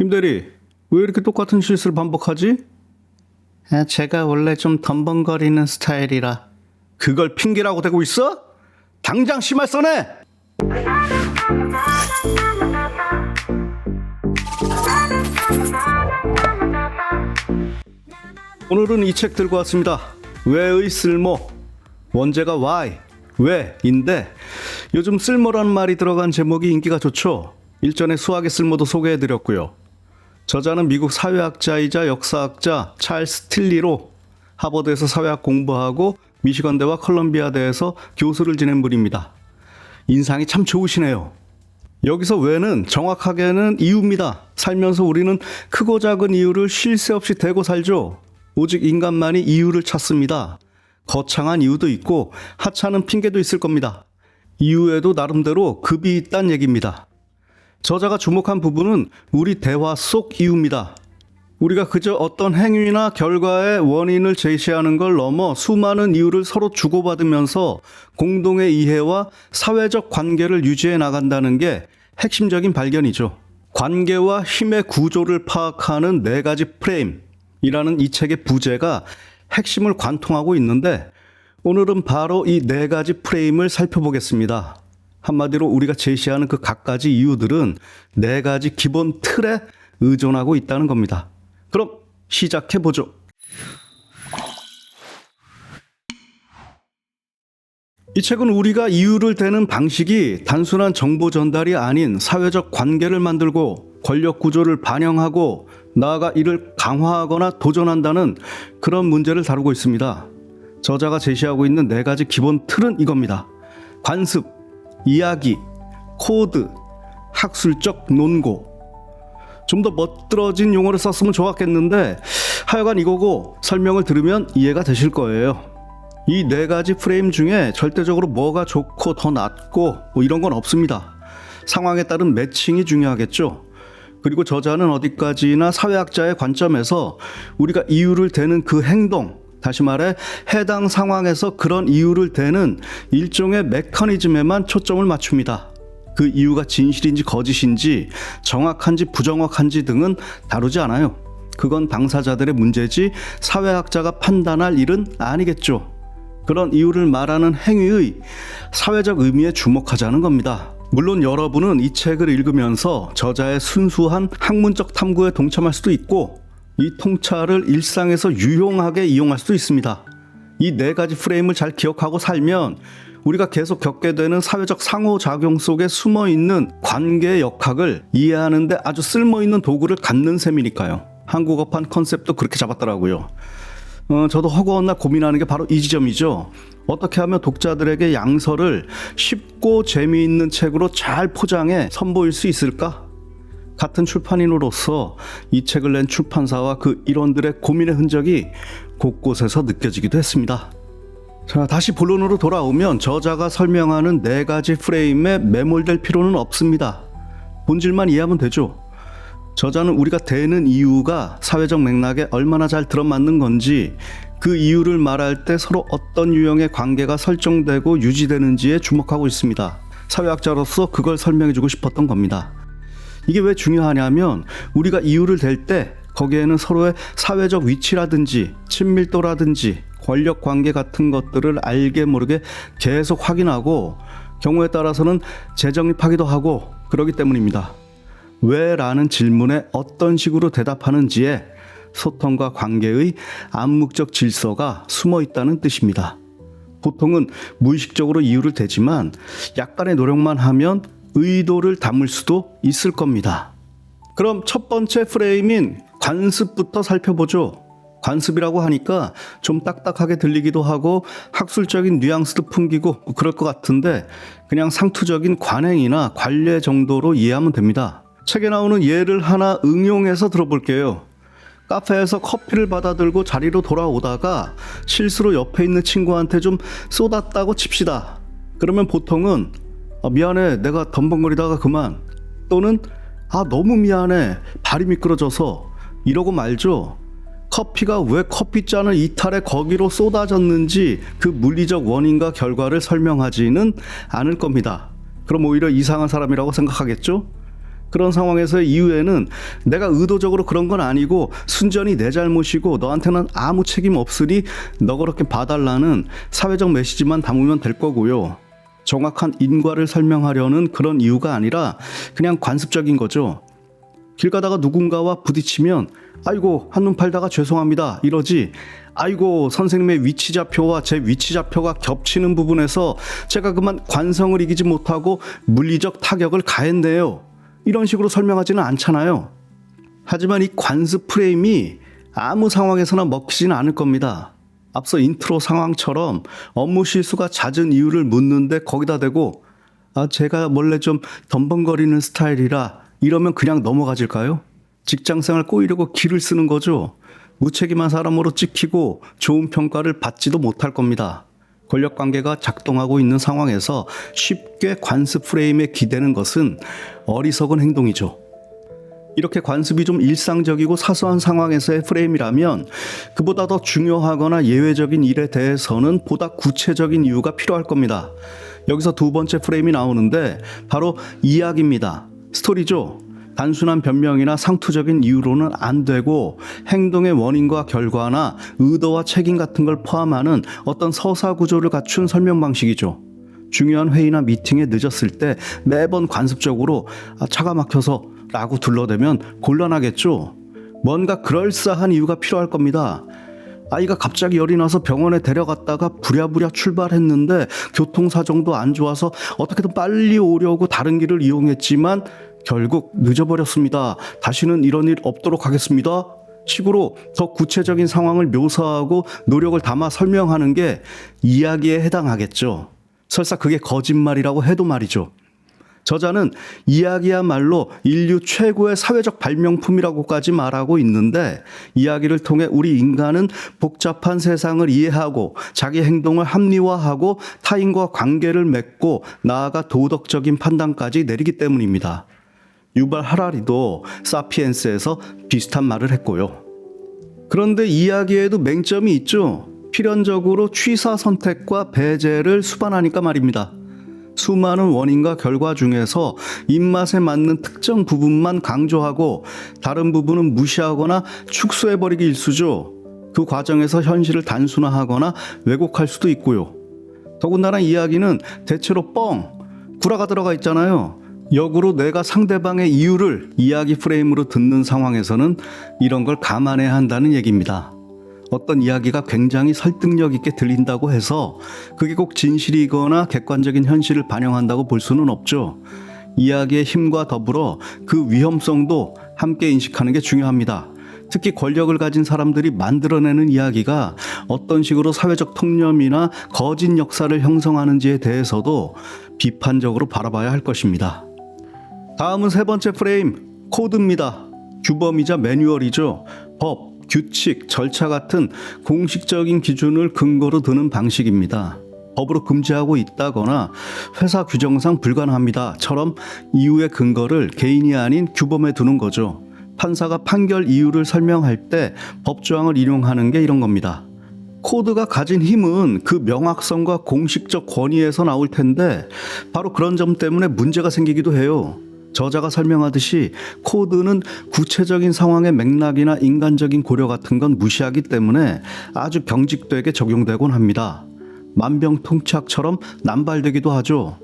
김대리, 왜 이렇게 똑같은 실수를 반복하지? 제가 원래 좀 덤벙거리는 스타일이라. 그걸 핑계라고 대고 있어? 당장 심할 써내! 오늘은 이 책 들고 왔습니다. 왜의 쓸모. 원제가 why, 왜인데 요즘 쓸모라는 말이 들어간 제목이 인기가 좋죠. 일전에 수학의 쓸모도 소개해드렸고요. 저자는 미국 사회학자이자 역사학자 찰스 틸리로 하버드에서 사회학 공부하고 미시건대와 컬럼비아대에서 교수를 지낸 분입니다. 인상이 참 좋으시네요. 여기서 왜는 정확하게는 이유입니다. 살면서 우리는 크고 작은 이유를 쉴 새 없이 대고 살죠. 오직 인간만이 이유를 찾습니다. 거창한 이유도 있고 하찮은 핑계도 있을 겁니다. 이유에도 나름대로 급이 있다는 얘기입니다. 저자가 주목한 부분은 우리 대화 속 이유입니다. 우리가 그저 어떤 행위나 결과의 원인을 제시하는 걸 넘어 수많은 이유를 서로 주고받으면서 공동의 이해와 사회적 관계를 유지해 나간다는 게 핵심적인 발견이죠. 관계와 힘의 구조를 파악하는 4가지 프레임이라는 이 책의 부제가 핵심을 관통하고 있는데 오늘은 바로 이 4가지 프레임을 살펴보겠습니다. 한마디로 우리가 제시하는 그 각가지 이유들은 4가지 기본 틀에 의존하고 있다는 겁니다. 그럼 시작해보죠. 이 책은 우리가 이유를 대는 방식이 단순한 정보 전달이 아닌 사회적 관계를 만들고 권력 구조를 반영하고 나아가 이를 강화하거나 도전한다는 그런 문제를 다루고 있습니다. 저자가 제시하고 있는 4가지 기본 틀은 이겁니다. 관습, 이야기, 코드, 학술적 논고. 좀 더 멋들어진 용어를 썼으면 좋았겠는데 하여간 이거고 설명을 들으면 이해가 되실 거예요. 이 4가지 프레임 중에 절대적으로 뭐가 좋고 더 낫고 뭐 이런 건 없습니다. 상황에 따른 매칭이 중요하겠죠. 그리고 저자는 어디까지나 사회학자의 관점에서 우리가 이유를 대는 그 행동, 다시 말해 해당 상황에서 그런 이유를 대는 일종의 메커니즘에만 초점을 맞춥니다. 그 이유가 진실인지 거짓인지 정확한지 부정확한지 등은 다루지 않아요. 그건 당사자들의 문제지 사회학자가 판단할 일은 아니겠죠. 그런 이유를 말하는 행위의 사회적 의미에 주목하자는 겁니다. 물론 여러분은 이 책을 읽으면서 저자의 순수한 학문적 탐구에 동참할 수도 있고 이 통찰을 일상에서 유용하게 이용할 수도 있습니다. 이 4가지 프레임을 잘 기억하고 살면 우리가 계속 겪게 되는 사회적 상호작용 속에 숨어있는 관계의 역학을 이해하는 데 아주 쓸모있는 도구를 갖는 셈이니까요. 한국어판 컨셉도 그렇게 잡았더라고요. 저도 허구한 고민하는 게 바로 이 지점이죠. 어떻게 하면 독자들에게 양서를 쉽고 재미있는 책으로 잘 포장해 선보일 수 있을까? 같은 출판인으로서 이 책을 낸 출판사와 그 일원들의 고민의 흔적이 곳곳에서 느껴지기도 했습니다. 자, 다시 본론으로 돌아오면 저자가 설명하는 4가지 프레임에 매몰될 필요는 없습니다. 본질만 이해하면 되죠. 저자는 우리가 대는 이유가 사회적 맥락에 얼마나 잘 들어맞는 건지 그 이유를 말할 때 서로 어떤 유형의 관계가 설정되고 유지되는지에 주목하고 있습니다. 사회학자로서 그걸 설명해주고 싶었던 겁니다. 이게 왜 중요하냐면 우리가 이유를 댈 때 거기에는 서로의 사회적 위치라든지 친밀도라든지 권력 관계 같은 것들을 알게 모르게 계속 확인하고 경우에 따라서는 재정립하기도 하고 그러기 때문입니다. 왜? 라는 질문에 어떤 식으로 대답하는지에 소통과 관계의 암묵적 질서가 숨어 있다는 뜻입니다. 보통은 무의식적으로 이유를 대지만 약간의 노력만 하면 의도를 담을 수도 있을 겁니다. 그럼 첫 번째 프레임인 관습부터 살펴보죠. 관습이라고 하니까 좀 딱딱하게 들리기도 하고 학술적인 뉘앙스도 풍기고 그럴 것 같은데 그냥 상투적인 관행이나 관례 정도로 이해하면 됩니다. 책에 나오는 예를 하나 응용해서 들어볼게요. 카페에서 커피를 받아 들고 자리로 돌아오다가 실수로 옆에 있는 친구한테 좀 쏟았다고 칩시다. 그러면 보통은 미안해, 내가 덤벙거리다가 그만, 또는 너무 미안해, 발이 미끄러져서, 이러고 말죠. 커피가 왜 커피잔을 이탈해 거기로 쏟아졌는지 그 물리적 원인과 결과를 설명하지는 않을 겁니다. 그럼 오히려 이상한 사람이라고 생각하겠죠? 그런 상황에서의 이유에는 내가 의도적으로 그런 건 아니고 순전히 내 잘못이고 너한테는 아무 책임 없으니 너 그렇게 봐달라는 사회적 메시지만 담으면 될 거고요. 정확한 인과를 설명하려는 그런 이유가 아니라 그냥 관습적인 거죠. 길 가다가 누군가와 부딪히면 아이고 한눈 팔다가 죄송합니다 이러지, 아이고 선생님의 위치좌표와 제 위치좌표가 겹치는 부분에서 제가 그만 관성을 이기지 못하고 물리적 타격을 가했네요, 이런 식으로 설명하지는 않잖아요. 하지만 이 관습 프레임이 아무 상황에서나 먹히지는 않을 겁니다. 앞서 인트로 상황처럼 업무 실수가 잦은 이유를 묻는데 거기다 대고 제가 원래 좀 덤벙거리는 스타일이라 이러면 그냥 넘어가질까요? 직장생활 꼬이려고 기를 쓰는 거죠. 무책임한 사람으로 찍히고 좋은 평가를 받지도 못할 겁니다. 권력관계가 작동하고 있는 상황에서 쉽게 관습 프레임에 기대는 것은 어리석은 행동이죠. 이렇게 관습이 좀 일상적이고 사소한 상황에서의 프레임이라면 그보다 더 중요하거나 예외적인 일에 대해서는 보다 구체적인 이유가 필요할 겁니다. 여기서 두 번째 프레임이 나오는데 바로 이야기입니다. 스토리죠. 단순한 변명이나 상투적인 이유로는 안 되고 행동의 원인과 결과나 의도와 책임 같은 걸 포함하는 어떤 서사 구조를 갖춘 설명 방식이죠. 중요한 회의나 미팅에 늦었을 때 매번 관습적으로 차가 막혀서 라고 둘러대면 곤란하겠죠. 뭔가 그럴싸한 이유가 필요할 겁니다. 아이가 갑자기 열이 나서 병원에 데려갔다가 부랴부랴 출발했는데 교통사정도 안 좋아서 어떻게든 빨리 오려고 다른 길을 이용했지만 결국 늦어버렸습니다. 다시는 이런 일 없도록 하겠습니다. 식으로 더 구체적인 상황을 묘사하고 노력을 담아 설명하는 게 이야기에 해당하겠죠. 설사 그게 거짓말이라고 해도 말이죠. 저자는 이야기야말로 인류 최고의 사회적 발명품이라고까지 말하고 있는데 이야기를 통해 우리 인간은 복잡한 세상을 이해하고 자기 행동을 합리화하고 타인과 관계를 맺고 나아가 도덕적인 판단까지 내리기 때문입니다. 유발 하라리도 사피엔스에서 비슷한 말을 했고요. 그런데 이야기에도 맹점이 있죠. 필연적으로 취사 선택과 배제를 수반하니까 말입니다. 수많은 원인과 결과 중에서 입맛에 맞는 특정 부분만 강조하고 다른 부분은 무시하거나 축소해버리기 일쑤죠. 그 과정에서 현실을 단순화하거나 왜곡할 수도 있고요. 더군다나 이야기는 대체로 구라가 들어가 있잖아요. 역으로 내가 상대방의 이유를 이야기 프레임으로 듣는 상황에서는 이런 걸 감안해야 한다는 얘기입니다. 어떤 이야기가 굉장히 설득력 있게 들린다고 해서 그게 꼭 진실이거나 객관적인 현실을 반영한다고 볼 수는 없죠. 이야기의 힘과 더불어 그 위험성도 함께 인식하는 게 중요합니다. 특히 권력을 가진 사람들이 만들어내는 이야기가 어떤 식으로 사회적 통념이나 거짓 역사를 형성하는지에 대해서도 비판적으로 바라봐야 할 것입니다. 다음은 세 번째 프레임, 코드입니다. 규범이자 매뉴얼이죠. 법, 규칙, 절차 같은 공식적인 기준을 근거로 드는 방식입니다. 법으로 금지하고 있다거나 회사 규정상 불가능합니다처럼 이유의 근거를 개인이 아닌 규범에 두는 거죠. 판사가 판결 이유를 설명할 때 법조항을 인용하는 게 이런 겁니다. 코드가 가진 힘은 그 명확성과 공식적 권위에서 나올 텐데 바로 그런 점 때문에 문제가 생기기도 해요. 저자가 설명하듯이 코드는 구체적인 상황의 맥락이나 인간적인 고려 같은 건 무시하기 때문에 아주 경직되게 적용되곤 합니다. 만병통치약처럼 남발되기도 하죠.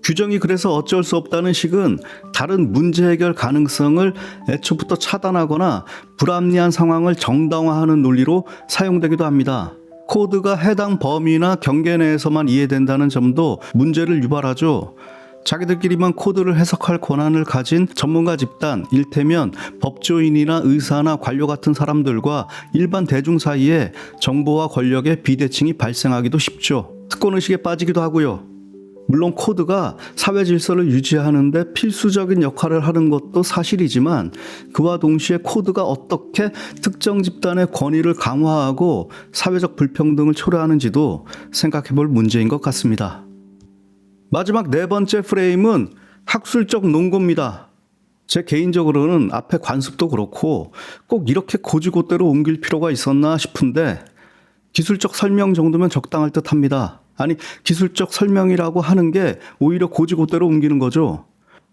규정이 그래서 어쩔 수 없다는 식은 다른 문제 해결 가능성을 애초부터 차단하거나 불합리한 상황을 정당화하는 논리로 사용되기도 합니다. 코드가 해당 범위나 경계 내에서만 이해된다는 점도 문제를 유발하죠. 자기들끼리만 코드를 해석할 권한을 가진 전문가 집단, 일테면 법조인이나 의사나 관료 같은 사람들과 일반 대중 사이에 정보와 권력의 비대칭이 발생하기도 쉽죠. 특권의식에 빠지기도 하고요. 물론 코드가 사회 질서를 유지하는데 필수적인 역할을 하는 것도 사실이지만 그와 동시에 코드가 어떻게 특정 집단의 권위를 강화하고 사회적 불평등을 초래하는지도 생각해볼 문제인 것 같습니다. 마지막 네 번째 프레임은 학술적 논거입니다. 제 개인적으로는 앞에 관습도 그렇고 꼭 이렇게 고지고대로 옮길 필요가 있었나 싶은데 기술적 설명 정도면 적당할 듯합니다. 아니, 기술적 설명이라고 하는 게 오히려 고지고대로 옮기는 거죠.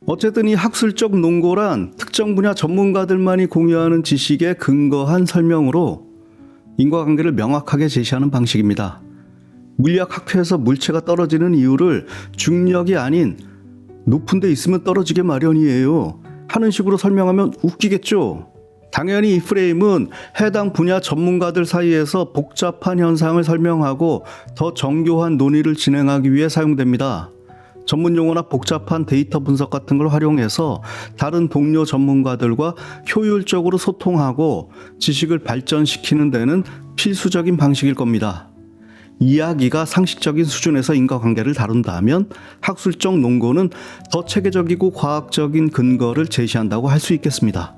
어쨌든 이 학술적 논고란 특정 분야 전문가들만이 공유하는 지식에 근거한 설명으로 인과관계를 명확하게 제시하는 방식입니다. 물리학 학회에서 물체가 떨어지는 이유를 중력이 아닌 높은 데 있으면 떨어지게 마련이에요 하는 식으로 설명하면 웃기겠죠? 당연히 이 프레임은 해당 분야 전문가들 사이에서 복잡한 현상을 설명하고 더 정교한 논의를 진행하기 위해 사용됩니다. 전문 용어나 복잡한 데이터 분석 같은 걸 활용해서 다른 동료 전문가들과 효율적으로 소통하고 지식을 발전시키는 데는 필수적인 방식일 겁니다. 이야기가 상식적인 수준에서 인과관계를 다룬다면 학술적 논거는 더 체계적이고 과학적인 근거를 제시한다고 할 수 있겠습니다.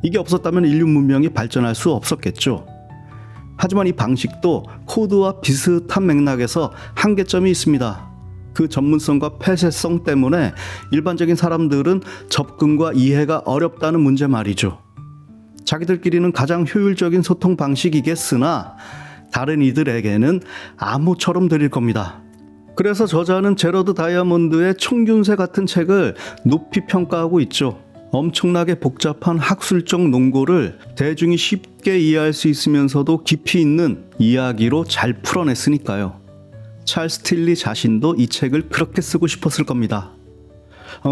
이게 없었다면 인류 문명이 발전할 수 없었겠죠. 하지만 이 방식도 코드와 비슷한 맥락에서 한계점이 있습니다. 그 전문성과 폐쇄성 때문에 일반적인 사람들은 접근과 이해가 어렵다는 문제 말이죠. 자기들끼리는 가장 효율적인 소통 방식이겠으나 다른 이들에게는 암호처럼 들릴 겁니다. 그래서 저자는 제러드 다이아몬드의 총균세 같은 책을 높이 평가하고 있죠. 엄청나게 복잡한 학술적 논고를 대중이 쉽게 이해할 수 있으면서도 깊이 있는 이야기로 잘 풀어냈으니까요. 찰스 틸리 자신도 이 책을 그렇게 쓰고 싶었을 겁니다.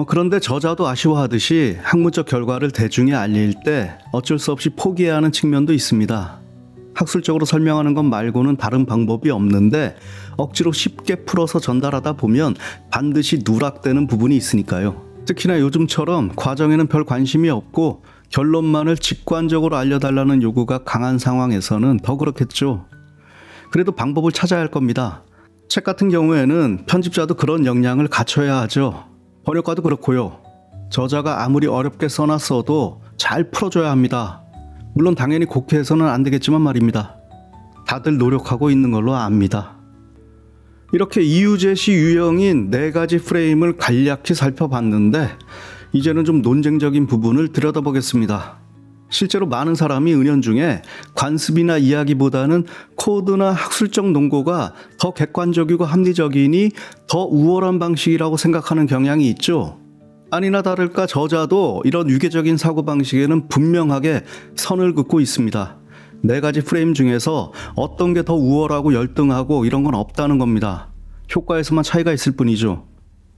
그런데 저자도 아쉬워하듯이 학문적 결과를 대중에 알릴 때 어쩔 수 없이 포기해야 하는 측면도 있습니다. 학술적으로 설명하는 것 말고는 다른 방법이 없는데 억지로 쉽게 풀어서 전달하다 보면 반드시 누락되는 부분이 있으니까요. 특히나 요즘처럼 과정에는 별 관심이 없고 결론만을 직관적으로 알려달라는 요구가 강한 상황에서는 더 그렇겠죠. 그래도 방법을 찾아야 할 겁니다. 책 같은 경우에는 편집자도 그런 역량을 갖춰야 하죠. 번역가도 그렇고요. 저자가 아무리 어렵게 써놨어도 잘 풀어줘야 합니다. 물론 당연히 곡해해서는 안 되겠지만 말입니다. 다들 노력하고 있는 걸로 압니다. 이렇게 이유 제시 유형인 4가지 프레임을 간략히 살펴봤는데 이제는 좀 논쟁적인 부분을 들여다보겠습니다. 실제로 많은 사람이 은연중에 관습이나 이야기보다는 코드나 학술적 논고가 더 객관적이고 합리적이니 더 우월한 방식이라고 생각하는 경향이 있죠. 아니나 다를까 저자도 이런 유계적인 사고방식에는 분명하게 선을 긋고 있습니다. 4가지 프레임 중에서 어떤 게 더 우월하고 열등하고 이런 건 없다는 겁니다. 효과에서만 차이가 있을 뿐이죠.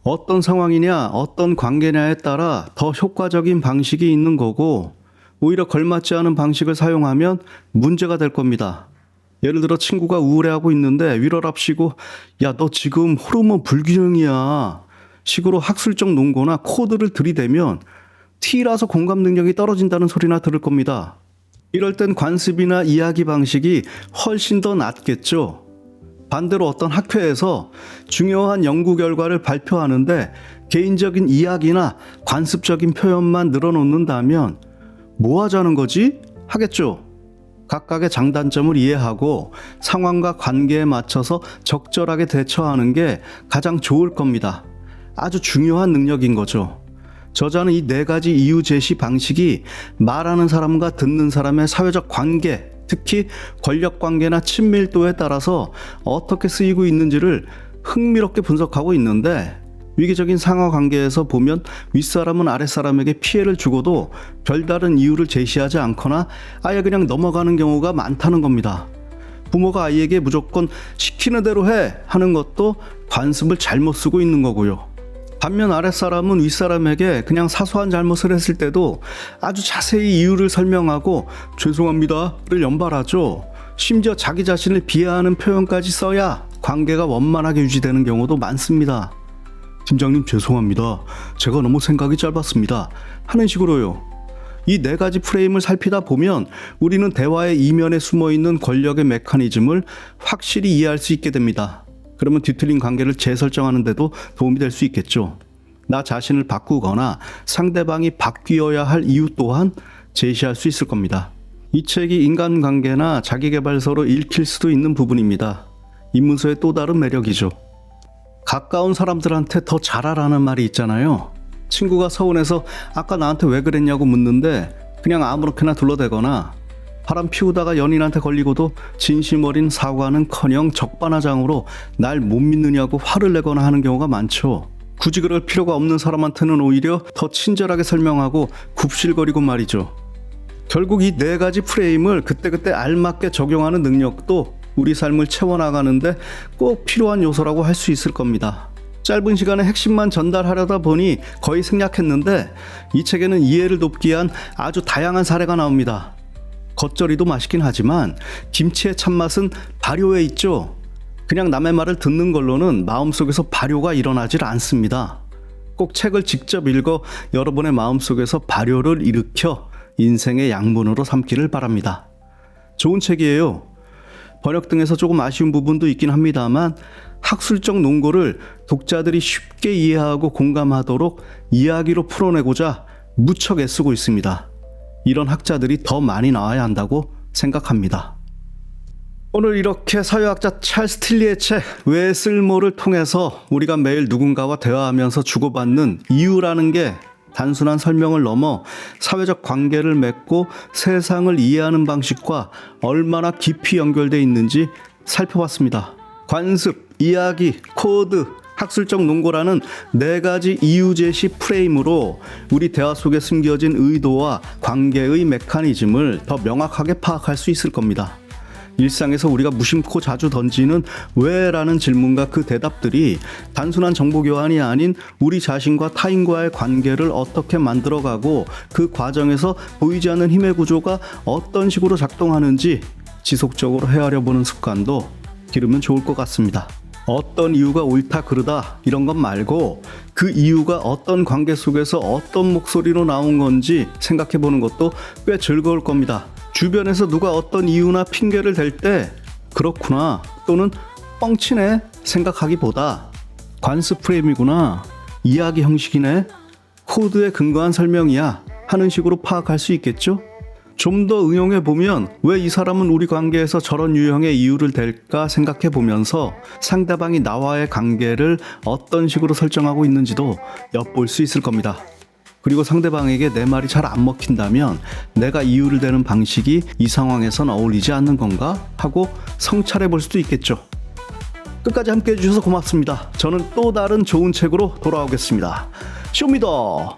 어떤 상황이냐 어떤 관계냐에 따라 더 효과적인 방식이 있는 거고 오히려 걸맞지 않은 방식을 사용하면 문제가 될 겁니다. 예를 들어 친구가 우울해하고 있는데 위로랍시고 야 너 지금 호르몬 불균형이야 식으로 학술적 논거나 코드를 들이대면 T라서 공감 능력이 떨어진다는 소리나 들을 겁니다. 이럴 땐 관습이나 이야기 방식이 훨씬 더 낫겠죠. 반대로 어떤 학회에서 중요한 연구 결과를 발표하는데 개인적인 이야기나 관습적인 표현만 늘어놓는다면 뭐 하자는 거지? 하겠죠. 각각의 장단점을 이해하고 상황과 관계에 맞춰서 적절하게 대처하는 게 가장 좋을 겁니다. 아주 중요한 능력인 거죠. 저자는 이 4가지 이유 제시 방식이 말하는 사람과 듣는 사람의 사회적 관계, 특히 권력 관계나 친밀도에 따라서 어떻게 쓰이고 있는지를 흥미롭게 분석하고 있는데 위기적인 상하 관계에서 보면 윗사람은 아랫사람에게 피해를 주고도 별다른 이유를 제시하지 않거나 아예 그냥 넘어가는 경우가 많다는 겁니다. 부모가 아이에게 무조건 시키는 대로 해 하는 것도 관습을 잘못 쓰고 있는 거고요. 반면 아랫사람은 윗사람에게 그냥 사소한 잘못을 했을 때도 아주 자세히 이유를 설명하고 죄송합니다를 연발하죠. 심지어 자기 자신을 비하하는 표현까지 써야 관계가 원만하게 유지되는 경우도 많습니다. 팀장님 죄송합니다. 제가 너무 생각이 짧았습니다. 하는 식으로요. 이 4가지 프레임을 살피다 보면 우리는 대화의 이면에 숨어있는 권력의 메커니즘을 확실히 이해할 수 있게 됩니다. 그러면 뒤틀린 관계를 재설정하는 데도 도움이 될 수 있겠죠. 나 자신을 바꾸거나 상대방이 바뀌어야 할 이유 또한 제시할 수 있을 겁니다. 이 책이 인간관계나 자기계발서로 읽힐 수도 있는 부분입니다. 입문서의 또 다른 매력이죠. 가까운 사람들한테 더 잘하라는 말이 있잖아요. 친구가 서운해서 아까 나한테 왜 그랬냐고 묻는데 그냥 아무렇게나 둘러대거나 바람 피우다가 연인한테 걸리고도 진심 어린 사과는커녕 적반하장으로 날 못 믿느냐고 화를 내거나 하는 경우가 많죠. 굳이 그럴 필요가 없는 사람한테는 오히려 더 친절하게 설명하고 굽실거리고 말이죠. 결국 이 네 가지 프레임을 그때그때 알맞게 적용하는 능력도 우리 삶을 채워나가는데 꼭 필요한 요소라고 할 수 있을 겁니다. 짧은 시간에 핵심만 전달하려다 보니 거의 생략했는데 이 책에는 이해를 돕기 위한 아주 다양한 사례가 나옵니다. 겉절이도 맛있긴 하지만 김치의 참맛은 발효에 있죠. 그냥 남의 말을 듣는 걸로는 마음속에서 발효가 일어나질 않습니다. 꼭 책을 직접 읽어 여러분의 마음속에서 발효를 일으켜 인생의 양분으로 삼기를 바랍니다. 좋은 책이에요. 번역 등에서 조금 아쉬운 부분도 있긴 합니다만 학술적 논거를 독자들이 쉽게 이해하고 공감하도록 이야기로 풀어내고자 무척 애쓰고 있습니다. 이런 학자들이 더 많이 나와야 한다고 생각합니다. 오늘 이렇게 사회학자 찰스 틸리의 책 왜 쓸모를 통해서 우리가 매일 누군가와 대화하면서 주고받는 이유라는 게 단순한 설명을 넘어 사회적 관계를 맺고 세상을 이해하는 방식과 얼마나 깊이 연결되어 있는지 살펴봤습니다. 관습, 이야기, 코드, 학술적 논거라는 네 가지 이유 제시 프레임으로 우리 대화 속에 숨겨진 의도와 관계의 메커니즘을 더 명확하게 파악할 수 있을 겁니다. 일상에서 우리가 무심코 자주 던지는 왜? 라는 질문과 그 대답들이 단순한 정보 교환이 아닌 우리 자신과 타인과의 관계를 어떻게 만들어가고 그 과정에서 보이지 않는 힘의 구조가 어떤 식으로 작동하는지 지속적으로 헤아려 보는 습관도 기르면 좋을 것 같습니다. 어떤 이유가 옳다 그르다 이런 것 말고 그 이유가 어떤 관계 속에서 어떤 목소리로 나온 건지 생각해 보는 것도 꽤 즐거울 겁니다. 주변에서 누가 어떤 이유나 핑계를 댈 때 그렇구나 또는 뻥치네 생각하기보다 관습 프레임이구나, 이야기 형식이네, 코드에 근거한 설명이야 하는 식으로 파악할 수 있겠죠? 좀 더 응용해 보면 왜 이 사람은 우리 관계에서 저런 유형의 이유를 댈까 생각해 보면서 상대방이 나와의 관계를 어떤 식으로 설정하고 있는지도 엿볼 수 있을 겁니다. 그리고 상대방에게 내 말이 잘 안 먹힌다면 내가 이유를 대는 방식이 이 상황에선 어울리지 않는 건가 하고 성찰해 볼 수도 있겠죠. 끝까지 함께 해주셔서 고맙습니다. 저는 또 다른 좋은 책으로 돌아오겠습니다. 쇼미더